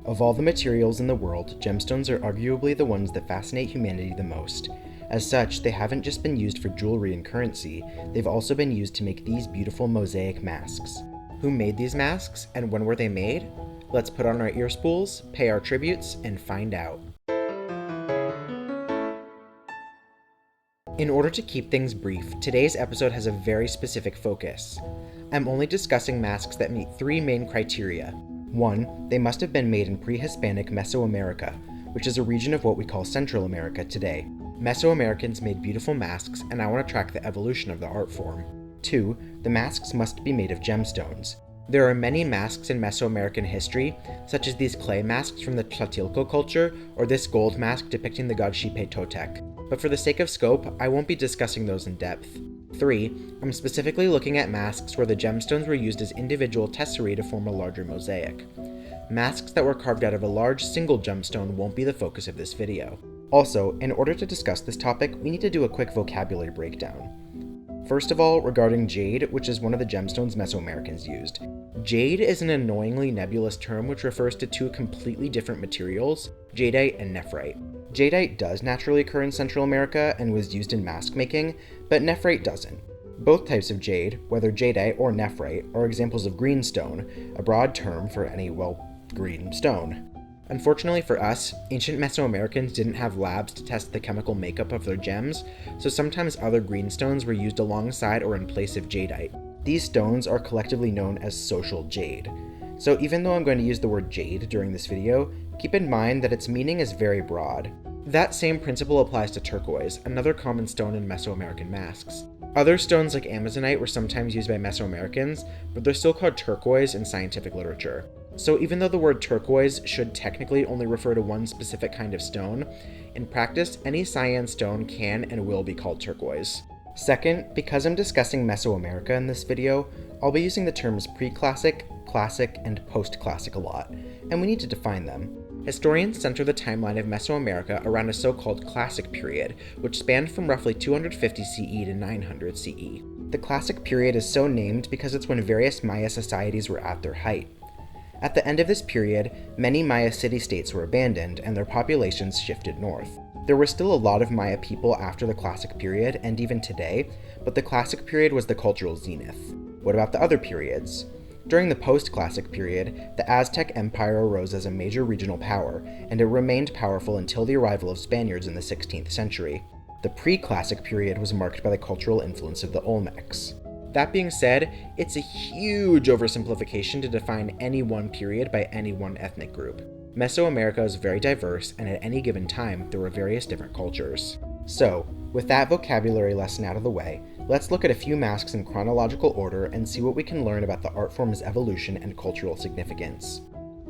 Of all the materials in the world, gemstones are arguably the ones that fascinate humanity the most. As such, they haven't just been used for jewelry and currency, they've also been used to make these beautiful mosaic masks. Who made these masks, and when were they made? Let's put on our ear spools, pay our tributes, and find out. In order to keep things brief, today's episode has a very specific focus. I'm only discussing masks that meet three main criteria. 1. They must have been made in prehispanic Mesoamerica, which is a region of what we call Central America today. Mesoamericans made beautiful masks, and I want to track the evolution of the art form. 2. The masks must be made of gemstones. There are many masks in Mesoamerican history, such as these clay masks from the Tlatilco culture, or this gold mask depicting the god Xipe Totec. But for the sake of scope, I won't be discussing those in depth. 3. I'm specifically looking at masks where the gemstones were used as individual tesserae to form a larger mosaic. Masks that were carved out of a large single gemstone won't be the focus of this video. Also, in order to discuss this topic, we need to do a quick vocabulary breakdown. First of all, regarding jade, which is one of the gemstones Mesoamericans used. Jade is an annoyingly nebulous term which refers to two completely different materials, jadeite and nephrite. Jadeite does naturally occur in Central America and was used in mask making, but nephrite doesn't. Both types of jade, whether jadeite or nephrite, are examples of greenstone, a broad term for any, green stone. Unfortunately for us, ancient Mesoamericans didn't have labs to test the chemical makeup of their gems, so sometimes other greenstones were used alongside or in place of jadeite. These stones are collectively known as social jade. So even though I'm going to use the word jade during this video, keep in mind that its meaning is very broad. That same principle applies to turquoise, another common stone in Mesoamerican masks. Other stones like amazonite were sometimes used by Mesoamericans, but they're still called turquoise in scientific literature. So even though the word turquoise should technically only refer to one specific kind of stone, in practice, any cyan stone can and will be called turquoise. Second, because I'm discussing Mesoamerica in this video, I'll be using the terms pre-classic, classic, and post-classic a lot, and we need to define them. Historians center the timeline of Mesoamerica around a so-called classic period, which spanned from roughly 250 CE to 900 CE. The classic period is so named because it's when various Maya societies were at their height. At the end of this period, many Maya city-states were abandoned and their populations shifted north. There were still a lot of Maya people after the Classic period, and even today, but the Classic period was the cultural zenith. What about the other periods? During the post-Classic period, the Aztec Empire arose as a major regional power, and it remained powerful until the arrival of Spaniards in the 16th century. The pre-Classic period was marked by the cultural influence of the Olmecs. That being said, it's a huge oversimplification to define any one period by any one ethnic group. Mesoamerica is very diverse, and at any given time, there were various different cultures. So, with that vocabulary lesson out of the way, let's look at a few masks in chronological order and see what we can learn about the art form's evolution and cultural significance.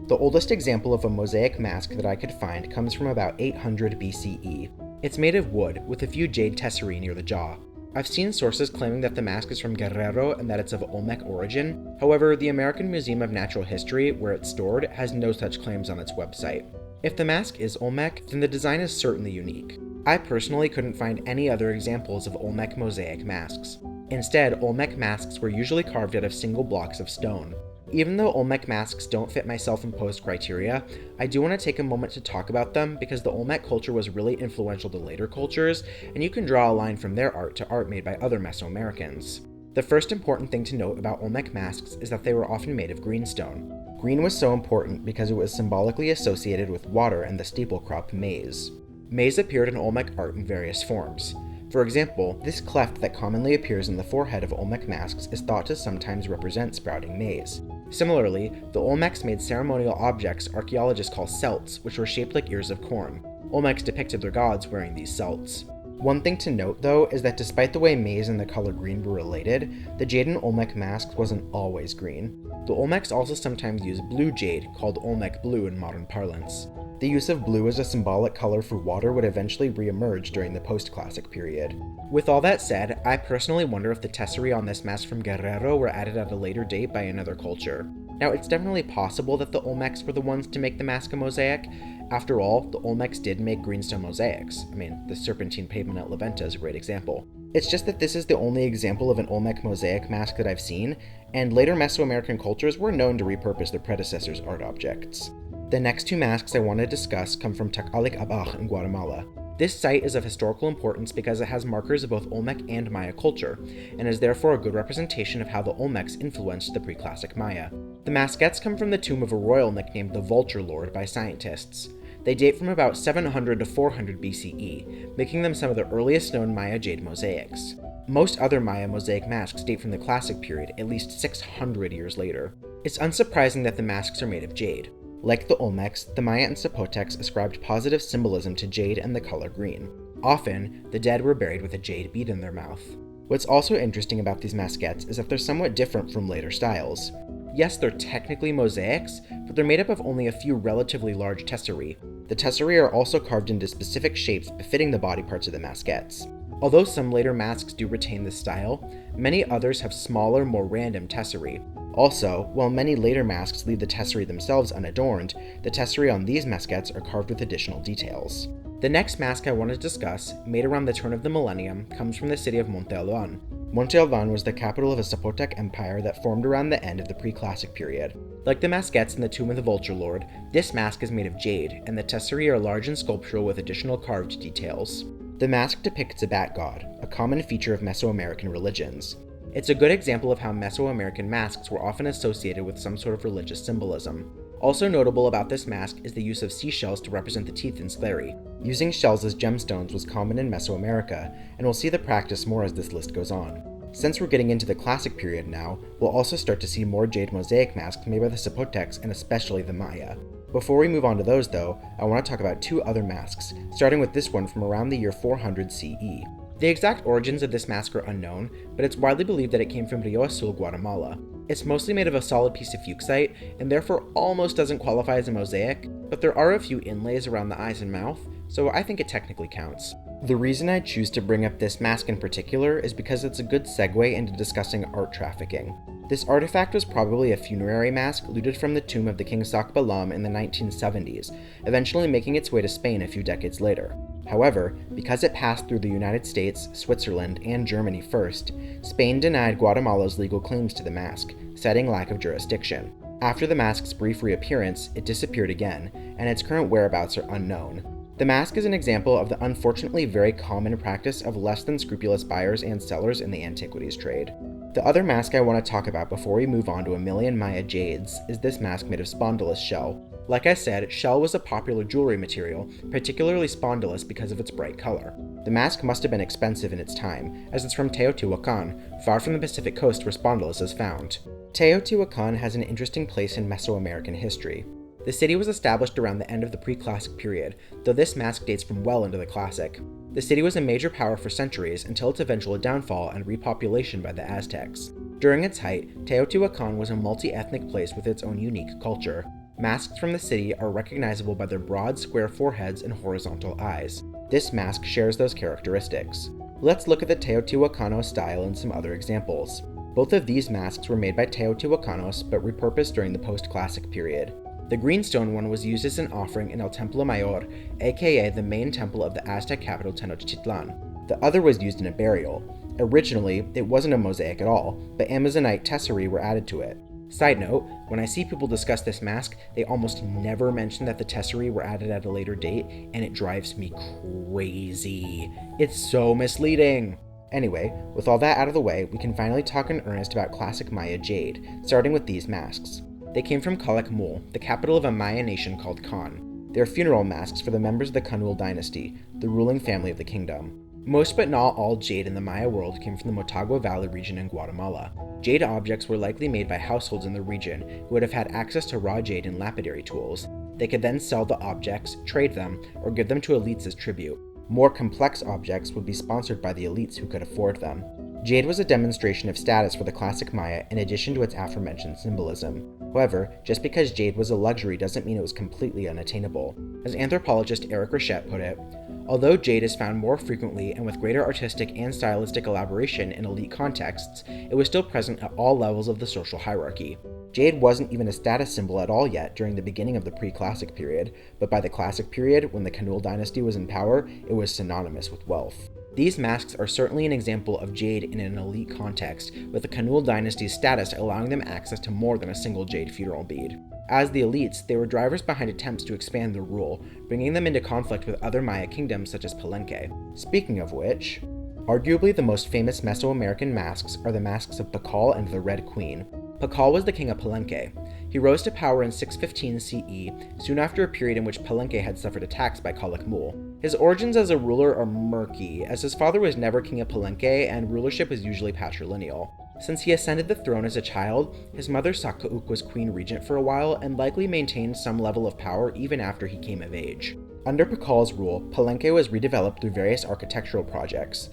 The oldest example of a mosaic mask that I could find comes from about 800 BCE. It's made of wood, with a few jade tesserae near the jaw. I've seen sources claiming that the mask is from Guerrero and that it's of Olmec origin. However, the American Museum of Natural History, where it's stored, has no such claims on its website. If the mask is Olmec, then the design is certainly unique. I personally couldn't find any other examples of Olmec mosaic masks. Instead, Olmec masks were usually carved out of single blocks of stone. Even though Olmec masks don't fit my self-imposed criteria, I do want to take a moment to talk about them because the Olmec culture was really influential to later cultures, and you can draw a line from their art to art made by other Mesoamericans. The first important thing to note about Olmec masks is that they were often made of greenstone. Green was so important because it was symbolically associated with water and the staple crop maize. Maize appeared in Olmec art in various forms. For example, this cleft that commonly appears in the forehead of Olmec masks is thought to sometimes represent sprouting maize. Similarly, the Olmecs made ceremonial objects archaeologists call celts, which were shaped like ears of corn. Olmecs depicted their gods wearing these celts. One thing to note, though, is that despite the way maize and the color green were related, the jade in Olmec masks wasn't always green. The Olmecs also sometimes use blue jade, called Olmec blue in modern parlance. The use of blue as a symbolic color for water would eventually re-emerge during the post-classic period. With all that said, I personally wonder if the tesserae on this mask from Guerrero were added at a later date by another culture. Now, it's definitely possible that the Olmecs were the ones to make the mask a mosaic. After all, the Olmecs did make greenstone mosaics. The serpentine pavement at Venta is a great example. It's just that this is the only example of an Olmec mosaic mask that I've seen, and later Mesoamerican cultures were known to repurpose their predecessors' art objects. The next two masks I want to discuss come from Tecalic in Guatemala. This site is of historical importance because it has markers of both Olmec and Maya culture, and is therefore a good representation of how the Olmecs influenced the pre-classic Maya. The masquettes come from the tomb of a royal nicknamed the Vulture Lord by scientists. They date from about 700 to 400 BCE, making them some of the earliest known Maya jade mosaics. Most other Maya mosaic masks date from the classic period, at least 600 years later. It's unsurprising that the masks are made of jade. Like the Olmecs, the Maya and Zapotecs ascribed positive symbolism to jade and the color green. Often, the dead were buried with a jade bead in their mouth. What's also interesting about these masquettes is that they're somewhat different from later styles. Yes, they're technically mosaics, but they're made up of only a few relatively large tesserae. The tesserae are also carved into specific shapes befitting the body parts of the masquettes. Although some later masks do retain this style, many others have smaller, more random tesserae. Also, while many later masks leave the tesserae themselves unadorned, the tesserae on these masquettes are carved with additional details. The next mask I want to discuss, made around the turn of the millennium, comes from the city of Monte Albán. Monte Albán was the capital of a Zapotec empire that formed around the end of the pre-classic period. Like the masquettes in the Tomb of the Vulture Lord, this mask is made of jade, and the tesserae are large and sculptural with additional carved details. The mask depicts a bat god, a common feature of Mesoamerican religions. It's a good example of how Mesoamerican masks were often associated with some sort of religious symbolism. Also notable about this mask is the use of seashells to represent the teeth in scleri. Using shells as gemstones was common in Mesoamerica, and we'll see the practice more as this list goes on. Since we're getting into the classic period now, we'll also start to see more jade mosaic masks made by the Zapotecs and especially the Maya. Before we move on to those though, I want to talk about two other masks, starting with this one from around the year 400 CE. The exact origins of this mask are unknown, but it's widely believed that it came from Rio Azul, Guatemala. It's mostly made of a solid piece of fuchsite, and therefore almost doesn't qualify as a mosaic, but there are a few inlays around the eyes and mouth, so I think it technically counts. The reason I choose to bring up this mask in particular is because it's a good segue into discussing art trafficking. This artifact was probably a funerary mask looted from the tomb of the King Sakbalam in the 1970s, eventually making its way to Spain a few decades later. However, because it passed through the United States, Switzerland, and Germany first, Spain denied Guatemala's legal claims to the mask, citing lack of jurisdiction. After the mask's brief reappearance, it disappeared again, and its current whereabouts are unknown. The mask is an example of the unfortunately very common practice of less than scrupulous buyers and sellers in the antiquities trade. The other mask I want to talk about before we move on to a million Maya jades is this mask made of spondylus shell. Like I said, shell was a popular jewelry material, particularly spondylus because of its bright color. The mask must have been expensive in its time, as it's from Teotihuacan, far from the Pacific coast where spondylus is found. Teotihuacan has an interesting place in Mesoamerican history. The city was established around the end of the pre-classic period, though this mask dates from well into the classic. The city was a major power for centuries until its eventual downfall and repopulation by the Aztecs. During its height, Teotihuacan was a multi-ethnic place with its own unique culture. Masks from the city are recognizable by their broad, square foreheads and horizontal eyes. This mask shares those characteristics. Let's look at the Teotihuacano style and some other examples. Both of these masks were made by Teotihuacanos but repurposed during the post-classic period. The greenstone one was used as an offering in El Templo Mayor, aka the main temple of the Aztec capital Tenochtitlan. The other was used in a burial. Originally, it wasn't a mosaic at all, but Amazonite tesserae were added to it. Side note, when I see people discuss this mask, they almost never mention that the tesserae were added at a later date, and it drives me crazy. It's so misleading. Anyway, with all that out of the way, we can finally talk in earnest about classic Maya jade, starting with these masks. They came from Calakmul, the capital of a Maya nation called Can. They are funeral masks for the members of the Canul dynasty, the ruling family of the kingdom. Most but not all jade in the Maya world came from the Motagua Valley region in Guatemala. Jade objects were likely made by households in the region who would have had access to raw jade and lapidary tools. They could then sell the objects, trade them, or give them to elites as tribute. More complex objects would be sponsored by the elites who could afford them. Jade was a demonstration of status for the classic Maya in addition to its aforementioned symbolism. However, just because jade was a luxury doesn't mean it was completely unattainable. As anthropologist Erick Rochette put it, although jade is found more frequently and with greater artistic and stylistic elaboration in elite contexts, it was still present at all levels of the social hierarchy. Jade wasn't even a status symbol at all yet during the beginning of the pre-classic period, but by the classic period, when the Canul dynasty was in power, it was synonymous with wealth. These masks are certainly an example of jade in an elite context, with the Canul dynasty's status allowing them access to more than a single jade funeral bead. As the elites, they were drivers behind attempts to expand their rule, bringing them into conflict with other Maya kingdoms such as Palenque. Speaking of which, arguably the most famous Mesoamerican masks are the masks of Karl and the Red Queen. Karl was the king of Palenque. He rose to power in 615 CE, soon after a period in which Palenque had suffered attacks by Calakmul. His origins as a ruler are murky, as his father was never king of Palenque and rulership was usually patrilineal. Since he ascended the throne as a child, his mother Sakauc was queen regent for a while and likely maintained some level of power even after he came of age. Under Karl's rule, Palenque was redeveloped through various architectural projects.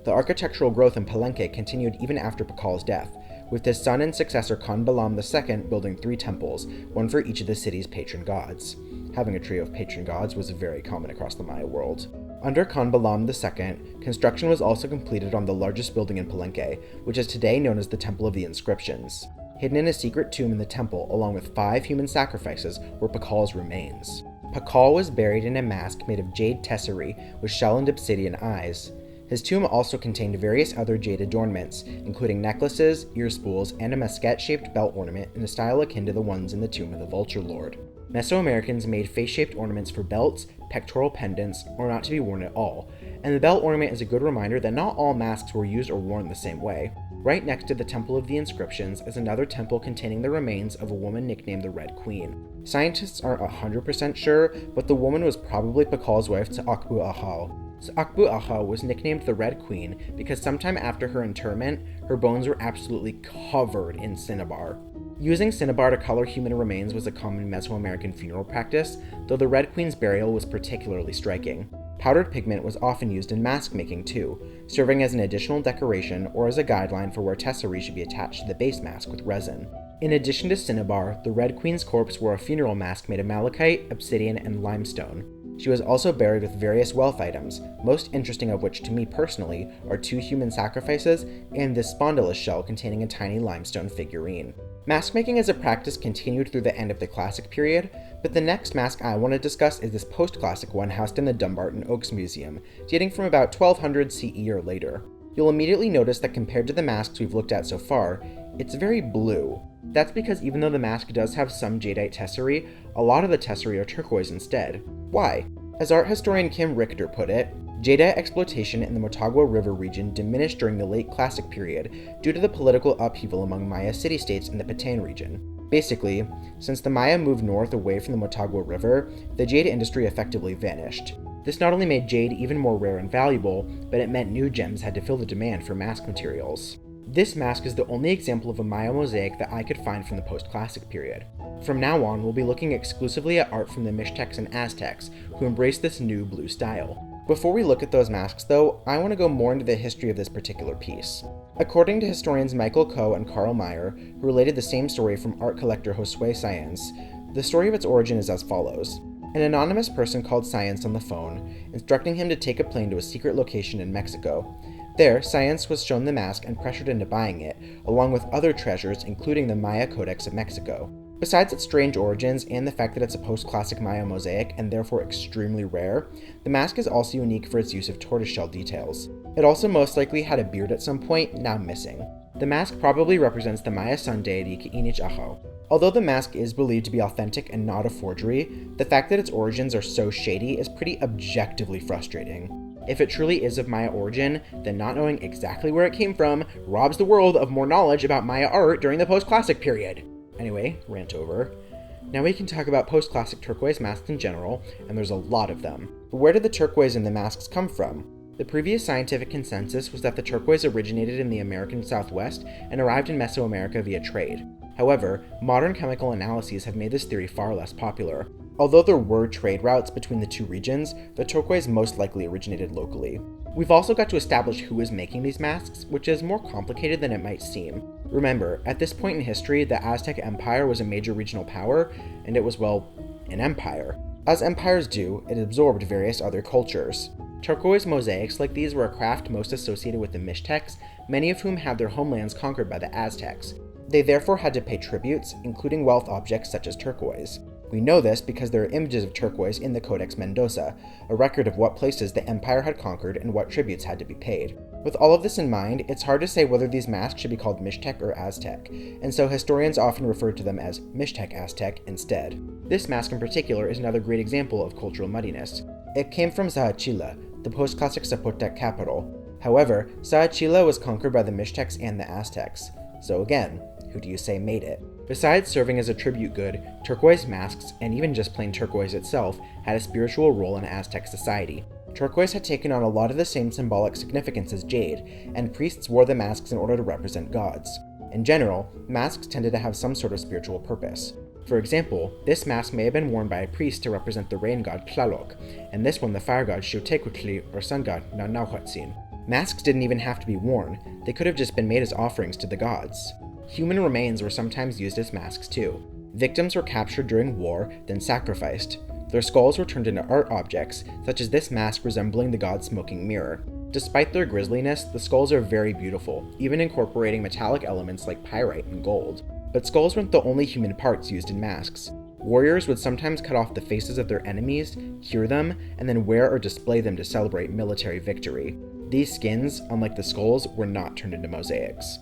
The architectural growth in Palenque continued even after Karl's death, with his son and successor Khan Balam II building 3 temples, one for each of the city's patron gods. Having a trio of patron gods was very common across the Maya world. Under Khan Balam II, construction was also completed on the largest building in Palenque, which is today known as the Temple of the Inscriptions. Hidden in a secret tomb in the temple, along with 5 human sacrifices, were Karl's remains. Karl was buried in a mask made of jade tesserae with shell and obsidian eyes. His tomb also contained various other jade adornments, including necklaces, ear spools, and a musket-shaped belt ornament in a style akin to the ones in the tomb of the Vulture Lord. Mesoamericans made face-shaped ornaments for belts, pectoral pendants, or not to be worn at all, and the belt ornament is a good reminder that not all masks were used or worn the same way. Right next to the Temple of the Inscriptions is another temple containing the remains of a woman nicknamed the Red Queen. Scientists aren't 100% sure, but the woman was probably Karl's wife Akbu Ahal. Akbu Ahal was nicknamed the Red Queen because sometime after her interment, her bones were absolutely covered in cinnabar. Using cinnabar to color human remains was a common Mesoamerican funeral practice, though the Red Queen's burial was particularly striking. Powdered pigment was often used in mask making too, serving as an additional decoration or as a guideline for where tesserae should be attached to the base mask with resin. In addition to cinnabar, the Red Queen's corpse wore a funeral mask made of malachite, obsidian, and limestone. She was also buried with various wealth items, most interesting of which to me personally are 2 human sacrifices and this spondylus shell containing a tiny limestone figurine. Mask making as a practice continued through the end of the Classic period, but the next mask I want to discuss is this post-Classic one housed in the Dumbarton Oaks Museum, dating from about 1200 CE or later. You'll immediately notice that compared to the masks we've looked at so far, it's very blue. That's because even though the mask does have some jadeite tesserae, a lot of the tesserae are turquoise instead. Why? As art historian Kim Richter put it, jadeite exploitation in the Motagua River region diminished during the late Classic period due to the political upheaval among Maya city-states in the Petén region. Basically, since the Maya moved north away from the Motagua River, the jade industry effectively vanished. This not only made jade even more rare and valuable, but it meant new gems had to fill the demand for mask materials. This mask is the only example of a Maya mosaic that I could find from the post-Classic period. From now on, we'll be looking exclusively at art from the Mixtecs and Aztecs, who embraced this new blue style. Before we look at those masks though, I want to go more into the history of this particular piece. According to historians Michael Coe and Karl Meyer, who related the same story from art collector Josue Science, the story of its origin is as follows. An anonymous person called Science on the phone, instructing him to take a plane to a secret location in Mexico. There, Science was shown the mask and pressured into buying it, along with other treasures including the Maya Codex of Mexico. Besides its strange origins and the fact that it's a post-Classic Maya mosaic and therefore extremely rare, the mask is also unique for its use of tortoiseshell details. It also most likely had a beard at some point, now missing. The mask probably represents the Maya sun deity Ki'inich Aho. Although the mask is believed to be authentic and not a forgery, the fact that its origins are so shady is pretty objectively frustrating. If it truly is of Maya origin, then not knowing exactly where it came from robs the world of more knowledge about Maya art during the post-Classic period. Anyway, rant over. Now we can talk about post-Classic turquoise masks in general, and there's a lot of them. But where did the turquoise in the masks come from? The previous scientific consensus was that the turquoise originated in the American Southwest and arrived in Mesoamerica via trade. However, modern chemical analyses have made this theory far less popular. Although there were trade routes between the two regions, the turquoise most likely originated locally. We've also got to establish who is making these masks, which is more complicated than it might seem. Remember, at this point in history, the Aztec Empire was a major regional power, and it was, well, an empire. As empires do, it absorbed various other cultures. Turquoise mosaics like these were a craft most associated with the Mixtecs, many of whom had their homelands conquered by the Aztecs. They therefore had to pay tributes, including wealth objects such as turquoise. We know this because there are images of turquoise in the Codex Mendoza, a record of what places the empire had conquered and what tributes had to be paid. With all of this in mind, it's hard to say whether these masks should be called Mixtec or Aztec, and so historians often refer to them as Mixtec Aztec instead. This mask in particular is another great example of cultural muddiness. It came from Zaachila, the post-classic Zapotec capital. However, Zaachila was conquered by the Mixtecs and the Aztecs. So again, who do you say made it? Besides serving as a tribute good, turquoise masks, and even just plain turquoise itself, had a spiritual role in Aztec society. Turquoise had taken on a lot of the same symbolic significance as jade, and priests wore the masks in order to represent gods. In general, masks tended to have some sort of spiritual purpose. For example, this mask may have been worn by a priest to represent the rain god Tlaloc, and this one the fire god Xiuhtecuhtli or sun god Nanahuatzin. Masks didn't even have to be worn, they could have just been made as offerings to the gods. Human remains were sometimes used as masks too. Victims were captured during war, then sacrificed. Their skulls were turned into art objects, such as this mask resembling the god's smoking mirror. Despite their grisliness, the skulls are very beautiful, even incorporating metallic elements like pyrite and gold. But skulls weren't the only human parts used in masks. Warriors would sometimes cut off the faces of their enemies, cure them, and then wear or display them to celebrate military victory. These skins, unlike the skulls, were not turned into mosaics.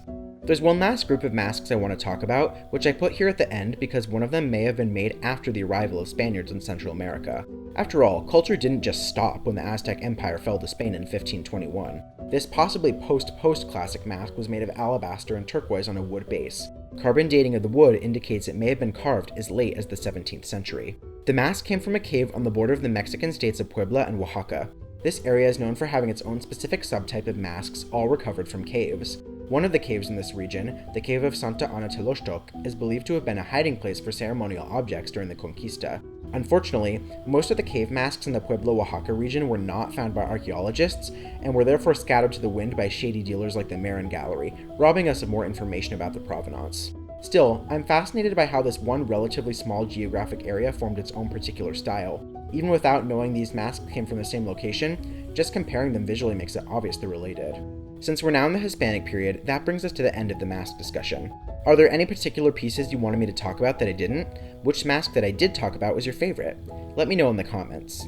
There's one last group of masks I want to talk about, which I put here at the end because one of them may have been made after the arrival of Spaniards in Central America. After all, culture didn't just stop when the Aztec Empire fell to Spain in 1521. This possibly post-classic mask was made of alabaster and turquoise on a wood base. Carbon dating of the wood indicates it may have been carved as late as the 17th century. The mask came from a cave on the border of the Mexican states of Puebla and Oaxaca. This area is known for having its own specific subtype of masks, all recovered from caves. One of the caves in this region, the cave of Santa Ana Tenochtitlán, is believed to have been a hiding place for ceremonial objects during the Conquista. Unfortunately, most of the cave masks in the Puebla-Oaxaca region were not found by archaeologists, and were therefore scattered to the wind by shady dealers like the Marin Gallery, robbing us of more information about the provenance. Still, I'm fascinated by how this one relatively small geographic area formed its own particular style. Even without knowing these masks came from the same location, just comparing them visually makes it obvious they're related. Since we're now in the Hispanic period, that brings us to the end of the mask discussion. Are there any particular pieces you wanted me to talk about that I didn't? Which mask that I did talk about was your favorite? Let me know in the comments.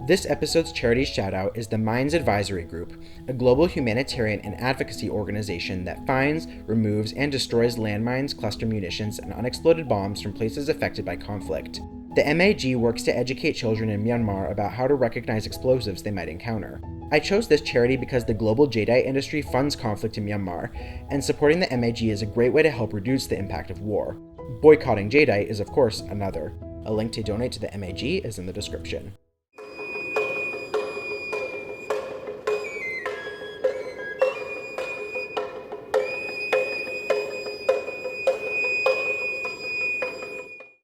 This episode's charity shoutout is the Mines Advisory Group, a global humanitarian and advocacy organization that finds, removes, and destroys landmines, cluster munitions, and unexploded bombs from places affected by conflict. The MAG works to educate children in Myanmar about how to recognize explosives they might encounter. I chose this charity because the global jadeite industry funds conflict in Myanmar, and supporting the MAG is a great way to help reduce the impact of war. Boycotting jadeite is, of course, another. A link to donate to the MAG is in the description.